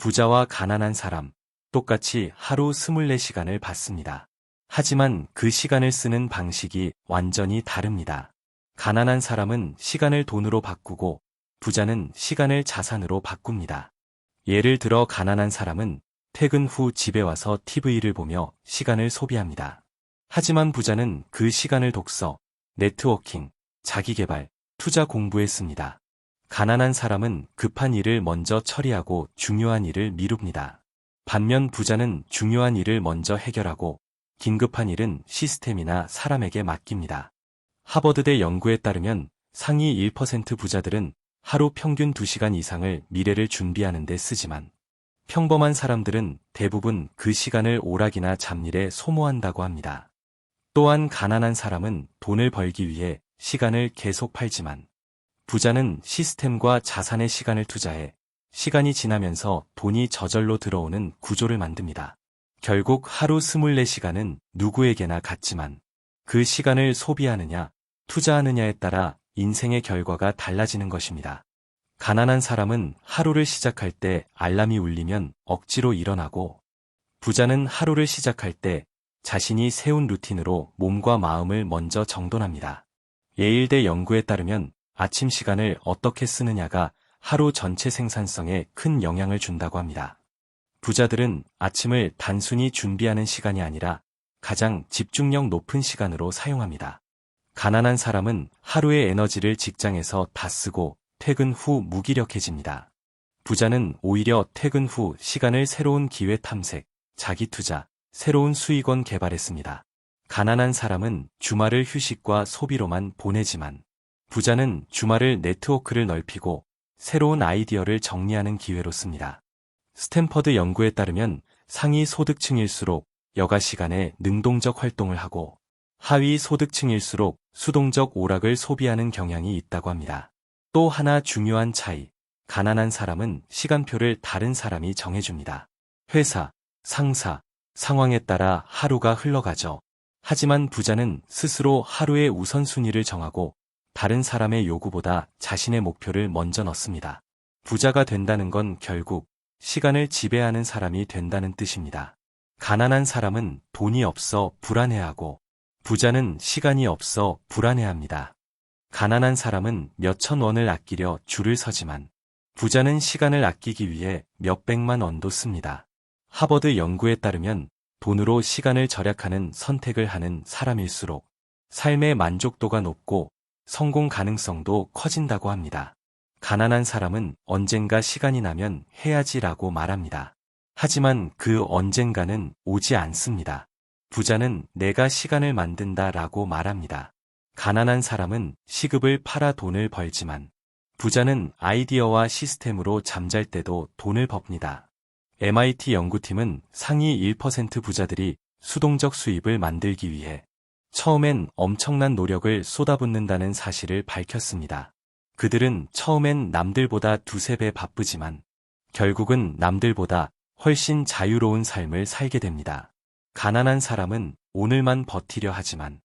부자와 가난한 사람, 똑같이 하루 24시간을 받습니다. 하지만 그 시간을 쓰는 방식이 완전히 다릅니다. 가난한 사람은 시간을 돈으로 바꾸고 부자는 시간을 자산으로 바꿉니다. 예를 들어 가난한 사람은 퇴근 후 집에 와서 TV를 보며 시간을 소비합니다. 하지만 부자는 그 시간을 독서, 네트워킹, 자기개발, 투자 공부에 씁니다. 가난한 사람은 급한 일을 먼저 처리하고 중요한 일을 미룹니다. 반면 부자는 중요한 일을 먼저 해결하고 긴급한 일은 시스템이나 사람에게 맡깁니다. 하버드대 연구에 따르면 상위 1% 부자들은 하루 평균 2시간 이상을 미래를 준비하는 데 쓰지만 평범한 사람들은 대부분 그 시간을 오락이나 잡일에 소모한다고 합니다. 또한 가난한 사람은 돈을 벌기 위해 시간을 계속 팔지만 부자는 시스템과 자산의 시간을 투자해 시간이 지나면서 돈이 저절로 들어오는 구조를 만듭니다. 결국 하루 24시간은 누구에게나 같지만 그 시간을 소비하느냐, 투자하느냐에 따라 인생의 결과가 달라지는 것입니다. 가난한 사람은 하루를 시작할 때 알람이 울리면 억지로 일어나고 부자는 하루를 시작할 때 자신이 세운 루틴으로 몸과 마음을 먼저 정돈합니다. 예일대 연구에 따르면 아침 시간을 어떻게 쓰느냐가 하루 전체 생산성에 큰 영향을 준다고 합니다. 부자들은 아침을 단순히 준비하는 시간이 아니라 가장 집중력 높은 시간으로 사용합니다. 가난한 사람은 하루의 에너지를 직장에서 다 쓰고 퇴근 후 무기력해집니다. 부자는 오히려 퇴근 후 시간을 새로운 기회 탐색, 자기 투자, 새로운 수익원 개발에 씁니다. 가난한 사람은 주말을 휴식과 소비로만 보내지만 부자는 주말을 네트워크를 넓히고 새로운 아이디어를 정리하는 기회로 씁니다. 스탠퍼드 연구에 따르면 상위 소득층일수록 여가 시간에 능동적 활동을 하고 하위 소득층일수록 수동적 오락을 소비하는 경향이 있다고 합니다. 또 하나 중요한 차이, 가난한 사람은 시간표를 다른 사람이 정해줍니다. 회사, 상사, 상황에 따라 하루가 흘러가죠. 하지만 부자는 스스로 하루의 우선순위를 정하고 다른 사람의 요구보다 자신의 목표를 먼저 넣습니다. 부자가 된다는 건 결국 시간을 지배하는 사람이 된다는 뜻입니다. 가난한 사람은 돈이 없어 불안해하고 부자는 시간이 없어 불안해합니다. 가난한 사람은 몇천 원을 아끼려 줄을 서지만 부자는 시간을 아끼기 위해 몇백만 원도 씁니다. 하버드 연구에 따르면 돈으로 시간을 절약하는 선택을 하는 사람일수록 삶의 만족도가 높고 성공 가능성도 커진다고 합니다. 가난한 사람은 언젠가 시간이 나면 해야지라고 말합니다. 하지만 그 언젠가는 오지 않습니다. 부자는 내가 시간을 만든다라고 말합니다. 가난한 사람은 시급을 팔아 돈을 벌지만 부자는 아이디어와 시스템으로 잠잘 때도 돈을 법니다. MIT 연구팀은 상위 1% 부자들이 수동적 수입을 만들기 위해 처음엔 엄청난 노력을 쏟아붓는다는 사실을 밝혔습니다. 그들은 처음엔 남들보다 두세 배 바쁘지만 결국은 남들보다 훨씬 자유로운 삶을 살게 됩니다. 가난한 사람은 오늘만 버티려 하지만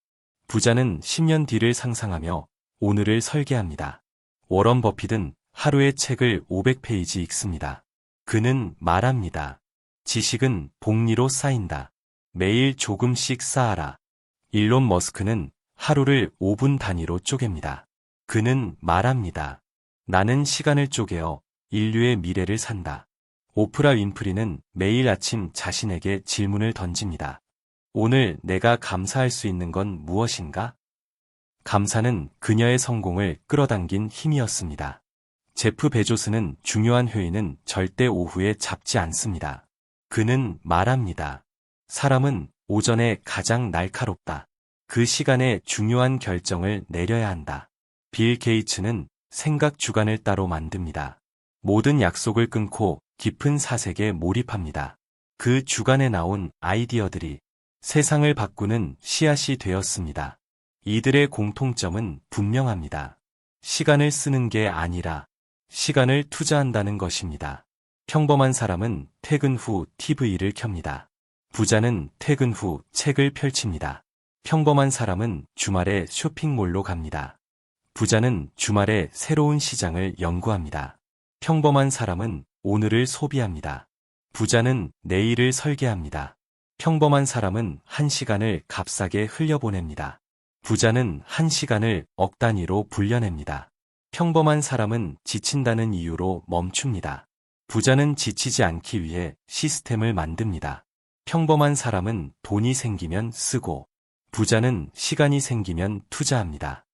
부자는 10년 뒤를 상상하며 오늘을 설계합니다. 워런 버핏은 하루에 책을 500페이지 읽습니다. 그는 말합니다. 지식은 복리로 쌓인다. 매일 조금씩 쌓아라. 일론 머스크는 하루를 5분 단위로 쪼갭니다. 그는 말합니다. 나는 시간을 쪼개어 인류의 미래를 산다. 오프라 윈프리는 매일 아침 자신에게 질문을 던집니다. 오늘 내가 감사할 수 있는 건 무엇인가? 감사는 그녀의 성공을 끌어당긴 힘이었습니다. 제프 베조스는 중요한 회의는 절대 오후에 잡지 않습니다. 그는 말합니다. 사람은 오전에 가장 날카롭다. 그 시간에 중요한 결정을 내려야 한다. 빌 게이츠는 생각 주간을 따로 만듭니다. 모든 약속을 끊고 깊은 사색에 몰입합니다. 그 주간에 나온 아이디어들이 세상을 바꾸는 씨앗이 되었습니다. 이들의 공통점은 분명합니다. 시간을 쓰는 게 아니라 시간을 투자한다는 것입니다. 평범한 사람은 퇴근 후 TV를 켭니다. 부자는 퇴근 후 책을 펼칩니다. 평범한 사람은 주말에 쇼핑몰로 갑니다. 부자는 주말에 새로운 시장을 연구합니다. 평범한 사람은 오늘을 소비합니다. 부자는 내일을 설계합니다. 평범한 사람은 1시간을 값싸게 흘려보냅니다. 부자는 1시간을 억 단위로 불려냅니다. 평범한 사람은 지친다는 이유로 멈춥니다. 부자는 지치지 않기 위해 시스템을 만듭니다. 평범한 사람은 돈이 생기면 쓰고, 부자는 시간이 생기면 투자합니다.